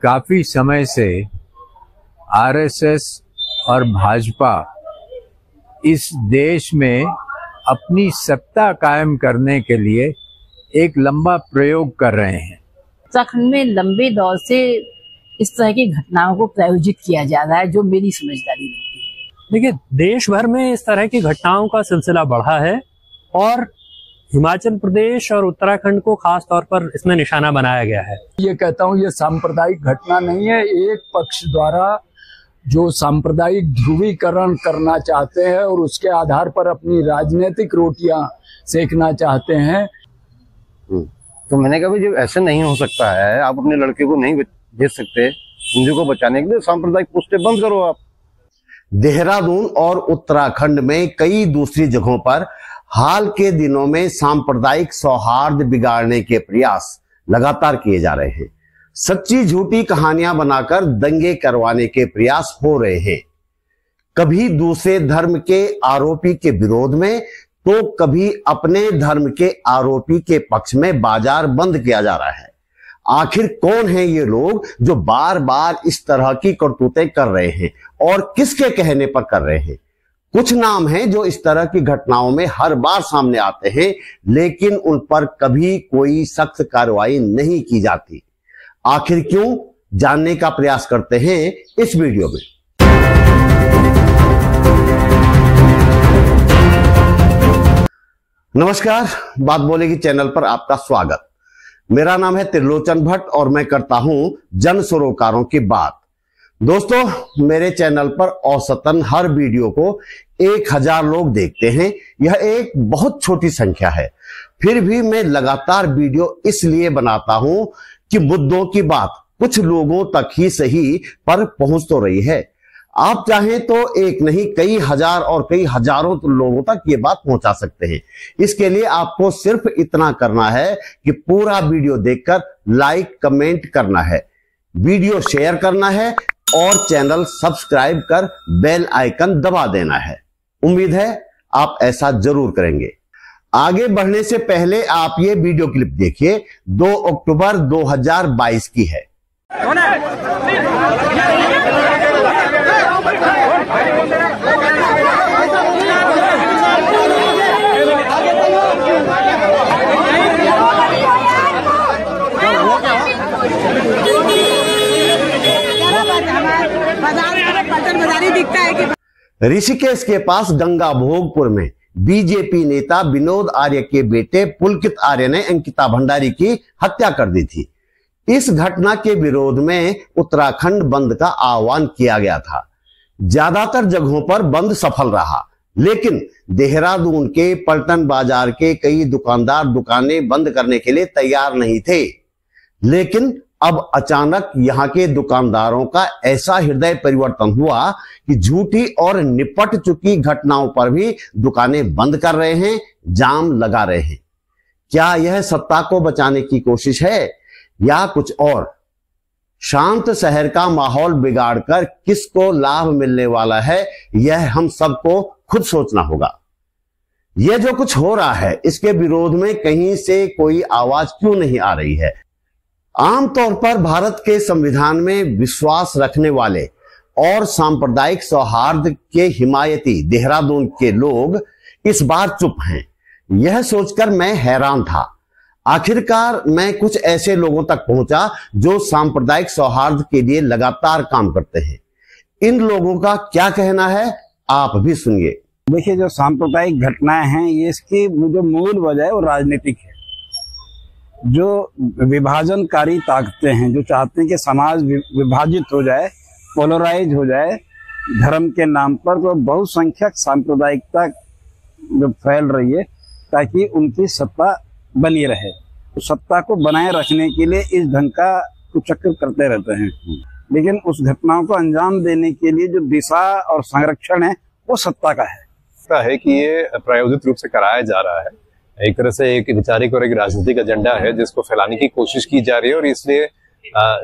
काफी समय से आरएसएस और भाजपा इस देश में अपनी सत्ता कायम करने के लिए एक लंबा प्रयोग कर रहे हैं। उत्तराखंड में लंबे दौर से इस तरह की घटनाओं को प्रायोजित किया जा रहा है, जो मेरी समझदारी नहीं है। देखिए, देश भर में इस तरह की घटनाओं का सिलसिला बढ़ा है और हिमाचल प्रदेश और उत्तराखंड को खास तौर पर इसमें निशाना बनाया गया है। ये कहता हूँ, ये सांप्रदायिक घटना नहीं है। एक पक्ष द्वारा जो सांप्रदायिक ध्रुवीकरण करना चाहते हैं और उसके आधार पर अपनी राजनीतिक रोटियां सेकना चाहते हैं। तो मैंने कहा जब ऐसे नहीं हो सकता है, आप अपने लड़के को नहीं भेज सकते हिंदू को बचाने के लिए, सांप्रदायिक पोस्टें बंद करो आप। देहरादून और उत्तराखंड में कई दूसरी जगहों पर हाल के दिनों में सांप्रदायिक सौहार्द बिगाड़ने के प्रयास लगातार किए जा रहे हैं। सच्ची झूठी कहानियां बनाकर दंगे करवाने के प्रयास हो रहे हैं। कभी दूसरे धर्म के आरोपी के विरोध में तो कभी अपने धर्म के आरोपी के पक्ष में बाजार बंद किया जा रहा है। आखिर कौन है ये लोग जो बार बार इस तरह की करतूतें कर रहे हैं और किसके कहने पर कर रहे हैं? कुछ नाम हैं जो इस तरह की घटनाओं में हर बार सामने आते हैं, लेकिन उन पर कभी कोई सख्त कार्रवाई नहीं की जाती। आखिर क्यों, जानने का प्रयास करते हैं इस वीडियो में। नमस्कार, बात बोलेगी चैनल पर आपका स्वागत। मेरा नाम है त्रिलोचन भट्ट और मैं करता हूं जन सरोकारों की बात। दोस्तों, मेरे चैनल पर औसतन हर वीडियो को 1000 लोग देखते हैं। यह एक बहुत छोटी संख्या है, फिर भी मैं लगातार वीडियो इसलिए बनाता हूं कि मुद्दों की बात कुछ लोगों तक ही सही पर पहुंच तो रही है। आप चाहें तो एक नहीं, कई हजार और कई हजारों लोगों तक ये बात पहुंचा सकते हैं। इसके लिए आपको सिर्फ इतना करना है कि पूरा वीडियो देखकर लाइक कमेंट करना है, वीडियो शेयर करना है और चैनल सब्सक्राइब कर बेल आइकन दबा देना है। उम्मीद है आप ऐसा जरूर करेंगे। आगे बढ़ने से पहले आप ये वीडियो क्लिप देखिए, 2 अक्टूबर 2022 की है। ऋषिकेश के पास गंगा भोगपुर में बीजेपी नेता विनोद आर्य के बेटे पुलकित आर्य ने अंकिता भंडारी की हत्या कर दी थी। इस घटना के विरोध में उत्तराखंड बंद का आह्वान किया गया था। ज्यादातर जगहों पर बंद सफल रहा, लेकिन देहरादून के पलटन बाजार के कई दुकानदार दुकानें बंद करने के लिए तैयार नहीं थे। लेकिन अब अचानक यहां के दुकानदारों का ऐसा हृदय परिवर्तन हुआ कि झूठी और निपट चुकी घटनाओं पर भी दुकानें बंद कर रहे हैं, जाम लगा रहे हैं। क्या यह सत्ता को बचाने की कोशिश है या कुछ और? शांत शहर का माहौल बिगाड़कर किसको लाभ मिलने वाला है, यह हम सबको खुद सोचना होगा। यह जो कुछ हो रहा है, इसके विरोध में कहीं से कोई आवाज क्यों नहीं आ रही है? आमतौर पर भारत के संविधान में विश्वास रखने वाले और सांप्रदायिक सौहार्द के हिमायती देहरादून के लोग इस बार चुप हैं। यह सोचकर मैं हैरान था। आखिरकार मैं कुछ ऐसे लोगों तक पहुंचा जो सांप्रदायिक सौहार्द के लिए लगातार काम करते हैं। इन लोगों का क्या कहना है, आप भी सुनिए। देखिए, जो सांप्रदायिक घटनाएं हैं, ये इसकी जो मूल वजह है वो राजनीतिक है। जो विभाजनकारी ताकतें हैं, जो चाहते हैं कि समाज विभाजित हो जाए, पोलराइज हो जाए धर्म के नाम पर, तो बहुसंख्यक सांप्रदायिकता जो फैल रही है ताकि उनकी सत्ता बनी रहे। तो सत्ता को बनाए रखने के लिए इस ढंग का कुचक्र करते रहते हैं, लेकिन उस घटनाओं को अंजाम देने के लिए जो दिशा और संरक्षण है वो सत्ता का है कि ये प्रायोजित रूप से कराया जा रहा है। एक तरह से एक वैचारिक और एक राजनीतिक एजेंडा है जिसको फैलाने की कोशिश की जा रही है। और इसलिए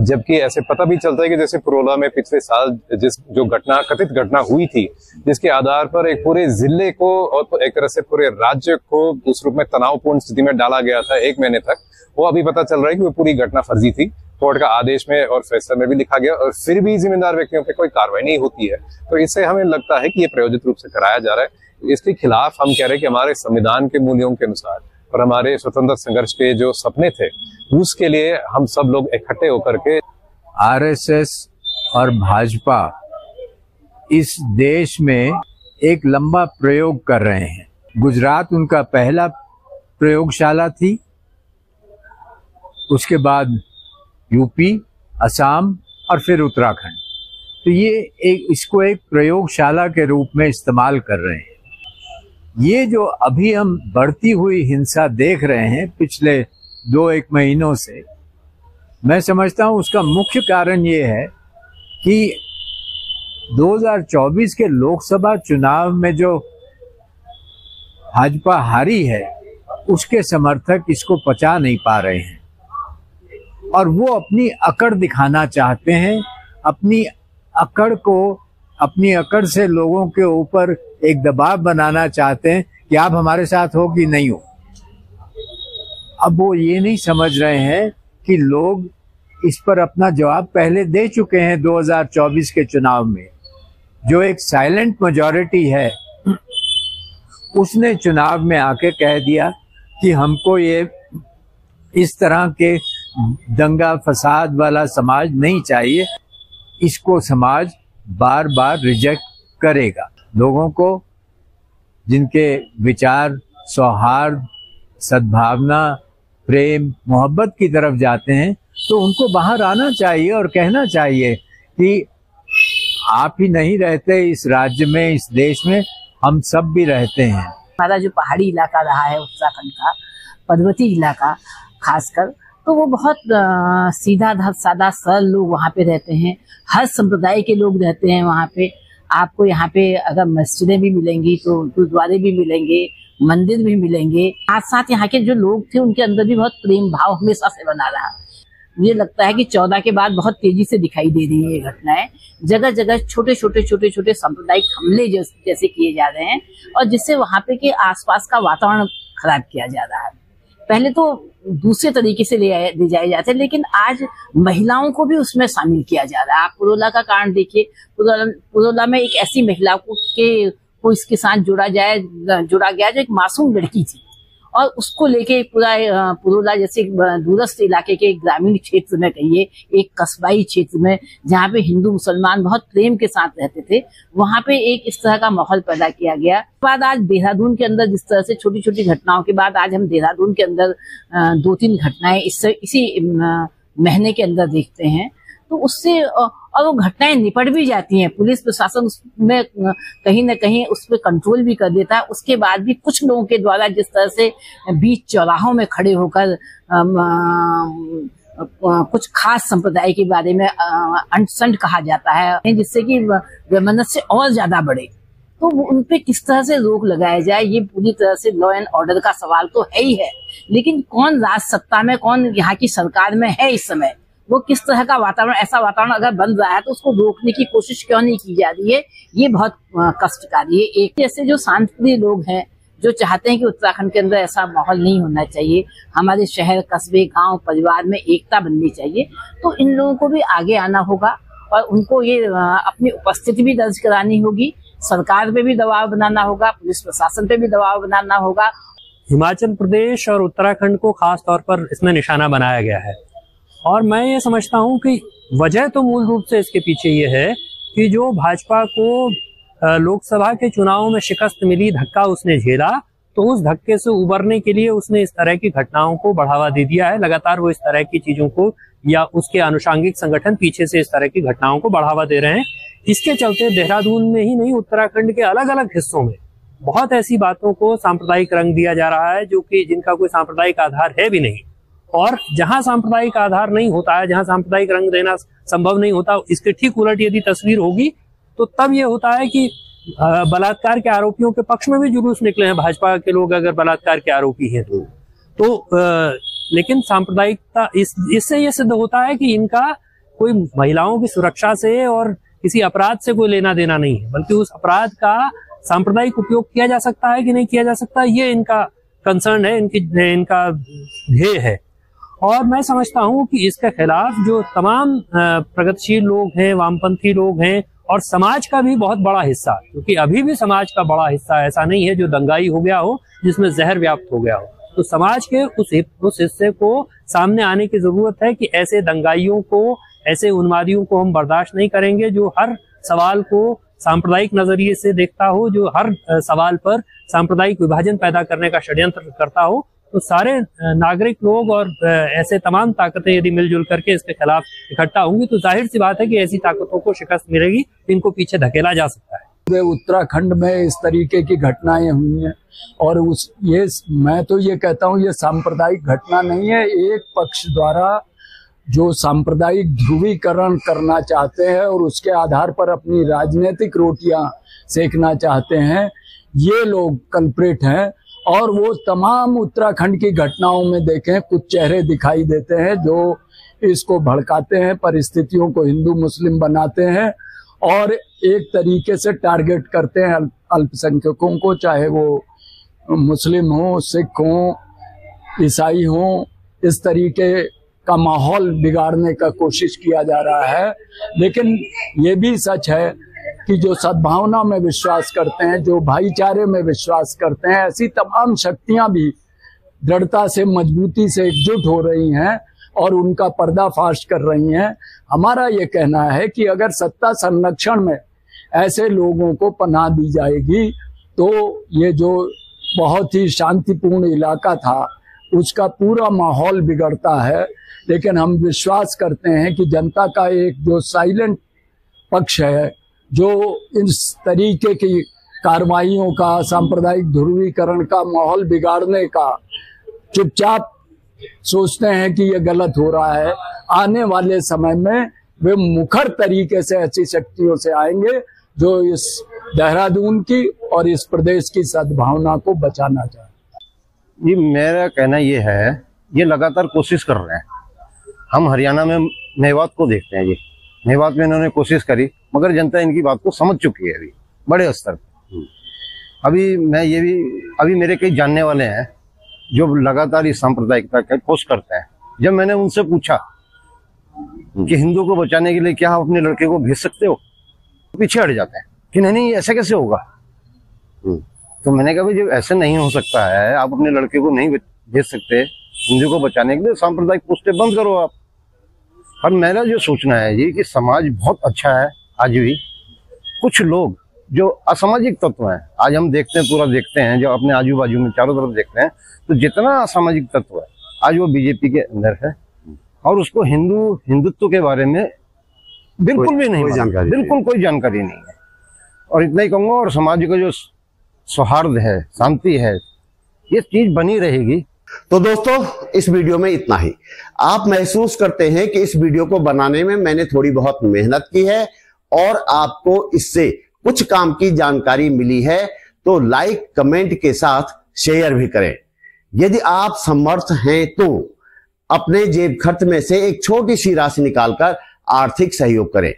जबकि ऐसे पता भी चलता है कि जैसे पुरोला में पिछले साल जो कथित घटना हुई थी, जिसके आधार पर एक पूरे जिले को और एक तरह से पूरे राज्य को उस रूप में तनावपूर्ण स्थिति में डाला गया था 1 महीने तक, वो अभी पता चल रहा है कि वो पूरी घटना फर्जी थी कोर्ट का आदेश में और फैसले में भी लिखा गया, और फिर भी जिम्मेदार व्यक्तियों पे कोई कार्रवाई नहीं होती है। तो इससे हमें लगता है कि ये प्रायोजित रूप से कराया जा रहा है। इसके खिलाफ हम कह रहे हैं कि हमारे संविधान के मूल्यों के अनुसार और हमारे स्वतंत्र संघर्ष के जो सपने थे, उसके लिए हम सब लोग इकट्ठे होकर के आरएसएस और भाजपा इस देश में एक लंबा प्रयोग कर रहे हैं। गुजरात उनका पहला प्रयोगशाला थी, उसके बाद यूपी, असम और फिर उत्तराखंड। तो ये इसको एक प्रयोगशाला के रूप में इस्तेमाल कर रहे हैं। ये जो अभी हम बढ़ती हुई हिंसा देख रहे हैं पिछले 2-1 महीनों से, मैं समझता हूं उसका मुख्य कारण ये है कि 2024 के लोकसभा चुनाव में जो भाजपा हारी है, उसके समर्थक इसको पचा नहीं पा रहे हैं और वो अपनी अकड़ दिखाना चाहते हैं। अपनी अकड़ से लोगों के ऊपर एक दबाव बनाना चाहते हैं कि आप हमारे साथ हो कि नहीं हो। अब वो ये नहीं समझ रहे हैं कि लोग इस पर अपना जवाब पहले दे चुके हैं 2024 के चुनाव में। जो एक साइलेंट मेजॉरिटी है, उसने चुनाव में आके कह दिया कि हमको ये इस तरह के दंगा फसाद वाला समाज नहीं चाहिए। इसको समाज बार बार रिजेक्ट करेगा। लोगों को जिनके विचार सौहार्द, सद्भावना, प्रेम, मोहब्बत की तरफ जाते हैं, तो उनको बाहर आना चाहिए और कहना चाहिए कि आप ही नहीं रहते इस राज्य में, इस देश में, हम सब भी रहते हैं। हमारा जो पहाड़ी इलाका रहा है उत्तराखंड का, पर्वतीय इलाका खासकर, तो वो बहुत सीधा सादा सरल लोग वहाँ पे रहते हैं। हर संप्रदाय के लोग रहते हैं वहाँ पे। आपको यहाँ पे अगर मस्जिदें भी मिलेंगी तो गुरुद्वारे भी मिलेंगे, मंदिर भी मिलेंगे। साथ साथ यहाँ के जो लोग थे उनके अंदर भी बहुत प्रेम भाव हमेशा से बना रहा। मुझे लगता है कि 14 के बाद बहुत तेजी से दिखाई दे रही है ये घटनाएं। जगह जगह छोटे छोटे सांप्रदायिक हमले जैसे किए जा रहे हैं और जिससे वहाँ पे के आसपास का वातावरण खराब किया जा रहा है। पहले तो दूसरे तरीके से ले जाए जाते, लेकिन आज महिलाओं को भी उसमें शामिल किया जा रहा है। आप पुरोला का कारण देखिए। पुरोला में एक ऐसी महिला को इसके साथ जुड़ा गया जो एक मासूम लड़की थी और उसको लेके पूरा पुरोला जैसे दूरस्थ इलाके के ग्रामीण क्षेत्र में, कहिए एक कस्बाई क्षेत्र में जहाँ पे हिंदू मुसलमान बहुत प्रेम के साथ रहते थे, वहां पे एक इस तरह का माहौल पैदा किया गया। बाद आज देहरादून के अंदर जिस तरह से छोटी छोटी घटनाओं के बाद आज हम देहरादून के अंदर 2-3 घटनाएं इसी महीने के अंदर देखते हैं, तो उससे और वो घटनाएं निपट भी जाती हैं। पुलिस प्रशासन उसमें कहीं न कहीं उस पर कंट्रोल भी कर देता है। उसके बाद भी कुछ लोगों के द्वारा जिस तरह से बीच चौराहों में खड़े होकर कुछ खास संप्रदाय के बारे में अंट-संट कहा जाता है, जिससे कि वैमनस्य और ज्यादा बढ़े, तो उन पे किस तरह से रोक लगाया जाए, ये पूरी तरह से लॉ एंड ऑर्डर का सवाल तो है ही है। लेकिन कौन राज सत्ता में, कौन यहाँ की सरकार में है इस समय, वो किस तरह का वातावरण, ऐसा वातावरण अगर बन रहा है तो उसको रोकने की कोशिश क्यों नहीं की जा रही है, ये बहुत कष्टकारी है। एक जैसे जो शांतिप्रिय लोग हैं जो चाहते हैं कि उत्तराखंड के अंदर ऐसा माहौल नहीं होना चाहिए, हमारे शहर, कस्बे, गांव, परिवार में एकता बननी चाहिए, तो इन लोगों को भी आगे आना होगा और उनको ये अपनी उपस्थिति भी दर्ज करानी होगी। सरकार पे भी दबाव बनाना होगा, पुलिस प्रशासन पे भी दबाव बनाना होगा। हिमाचल प्रदेश और उत्तराखंड को खास तौर पर इसमें निशाना बनाया गया है और मैं ये समझता हूँ कि वजह तो मूल रूप से इसके पीछे ये है कि जो भाजपा को लोकसभा के चुनावों में शिकस्त मिली, धक्का उसने झेला, तो उस धक्के से उबरने के लिए उसने इस तरह की घटनाओं को बढ़ावा दे दिया है। लगातार वो इस तरह की चीजों को, या उसके आनुषंगिक संगठन पीछे से इस तरह की घटनाओं को बढ़ावा दे रहे हैं। इसके चलते देहरादून में ही नहीं, उत्तराखंड के अलग अलग हिस्सों में बहुत ऐसी बातों को सांप्रदायिक रंग दिया जा रहा है जो कि जिनका कोई सांप्रदायिक आधार है भी नहीं। और जहां सांप्रदायिक आधार नहीं होता है, जहां सांप्रदायिक रंग देना संभव नहीं होता, इसके ठीक उलट यदि तस्वीर होगी तो तब ये होता है कि बलात्कार के आरोपियों के पक्ष में भी जुलूस निकले हैं भाजपा के लोग, अगर बलात्कार के आरोपी हैं तो लेकिन सांप्रदायिकता इससे ये सिद्ध होता है कि इनका कोई महिलाओं की सुरक्षा से और किसी अपराध से कोई लेना देना नहीं है, बल्कि उस अपराध का सांप्रदायिक उपयोग किया जा सकता है कि नहीं किया जा सकता, ये इनका कंसर्न है, इनका ध्येय है। और मैं समझता हूं कि इसके खिलाफ जो तमाम प्रगतिशील लोग हैं, वामपंथी लोग हैं और समाज का भी बहुत बड़ा हिस्सा, क्योंकि अभी भी समाज का बड़ा हिस्सा ऐसा नहीं है जो दंगाई हो गया हो, जिसमें जहर व्याप्त हो गया हो, तो समाज के उस हिस्से को सामने आने की जरूरत है कि ऐसे दंगाइयों को, ऐसे उन्मादियों को हम बर्दाश्त नहीं करेंगे जो हर सवाल को सांप्रदायिक नजरिए से देखता हो, जो हर सवाल पर सांप्रदायिक विभाजन पैदा करने का षड्यंत्र करता हो। तो सारे नागरिक लोग और ऐसे तमाम ताकतें यदि मिलजुल करके इसके खिलाफ इकट्ठा होंगी तो जाहिर सी बात है कि ऐसी ताकतों को शिकस्त मिलेगी, इनको पीछे धकेला जा सकता है। पूरे उत्तराखंड में इस तरीके की घटनाएं हुई हैं और मैं तो ये कहता हूँ ये सांप्रदायिक घटना नहीं है। एक पक्ष द्वारा जो सांप्रदायिक ध्रुवीकरण करना चाहते हैं और उसके आधार पर अपनी राजनीतिक रोटियां सेकना चाहते हैं, ये लोग कल्प्रेट हैं। और वो तमाम उत्तराखंड की घटनाओं में देखें कुछ चेहरे दिखाई देते हैं जो इसको भड़काते हैं, परिस्थितियों को हिंदू मुस्लिम बनाते हैं और एक तरीके से टारगेट करते हैं अल्पसंख्यकों को, चाहे वो मुस्लिम हो, सिख हो, ईसाई हो। इस तरीके का माहौल बिगाड़ने का कोशिश किया जा रहा है। लेकिन ये भी सच है कि जो सद्भावना में विश्वास करते हैं, जो भाईचारे में विश्वास करते हैं, ऐसी तमाम शक्तियां भी दृढ़ता से, मजबूती से एकजुट हो रही हैं और उनका पर्दाफाश कर रही हैं। हमारा ये कहना है कि अगर सत्ता संरक्षण में ऐसे लोगों को पनाह दी जाएगी तो ये जो बहुत ही शांतिपूर्ण इलाका था उसका पूरा माहौल बिगड़ता है। लेकिन हम विश्वास करते हैं कि जनता का एक जो साइलेंट पक्ष है, जो इस तरीके की कार्रवाइयों का, सांप्रदायिक ध्रुवीकरण का माहौल बिगाड़ने का चुपचाप सोचते हैं कि ये गलत हो रहा है, आने वाले समय में वे मुखर तरीके से ऐसी शक्तियों से आएंगे जो इस देहरादून की और इस प्रदेश की सद्भावना को बचाना चाहते। ये मेरा कहना ये है, ये लगातार कोशिश कर रहे हैं। हम हरियाणा में मेवात को देखते हैं, जी मेवात में इन्होंने कोशिश करी मगर जनता इनकी बात को समझ चुकी है अभी बड़े स्तर पर। अभी मेरे कई जानने वाले हैं जो लगातार इस सांप्रदायिकता का पोस्ट करते हैं। जब मैंने उनसे पूछा कि हिंदू को बचाने के लिए क्या आप अपने लड़के को भेज सकते हो, तो पीछे हट जाते हैं कि नहीं ऐसा कैसे होगा। तो मैंने कहा भाई जब ऐसे नहीं हो सकता है, आप अपने लड़के को नहीं भेज सकते हिंदू को बचाने के लिए, सांप्रदायिक पोस्टें बंद करो आप। और मेरा जो सोचना है जी कि समाज बहुत अच्छा है, आज भी कुछ लोग जो असामाजिक तत्व हैं, आज हम देखते हैं, पूरा देखते हैं, जो अपने आजू बाजू में चारों तरफ देखते हैं, तो जितना असामाजिक तत्व है आज वो बीजेपी के अंदर है और उसको हिंदुत्व के बारे में बिल्कुल भी नहीं जानकारी, बिल्कुल कोई जानकारी नहीं है। और इतना ही कहूंगा, और समाज का जो सौहार्द है, शांति है, ये चीज बनी रहेगी। तो दोस्तों इस वीडियो में इतना ही। आप महसूस करते हैं कि इस वीडियो को बनाने में मैंने थोड़ी बहुत मेहनत की है और आपको इससे कुछ काम की जानकारी मिली है, तो लाइक कमेंट के साथ शेयर भी करें। यदि आप समर्थ हैं तो अपने जेब खर्च में से एक छोटी सी राशि निकालकर आर्थिक सहयोग करें।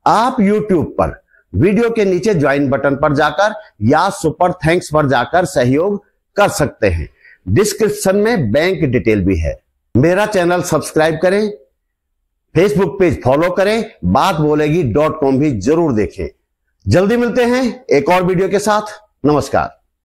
आप YouTube पर वीडियो के नीचे ज्वाइन बटन पर जाकर या सुपर थैंक्स पर जाकर सहयोग कर सकते हैं। डिस्क्रिप्शन में बैंक डिटेल भी है। मेरा चैनल सब्सक्राइब करें, फेसबुक पेज फॉलो करें, बात बोलेगी .com भी जरूर देखें। जल्दी मिलते हैं एक और वीडियो के साथ। नमस्कार।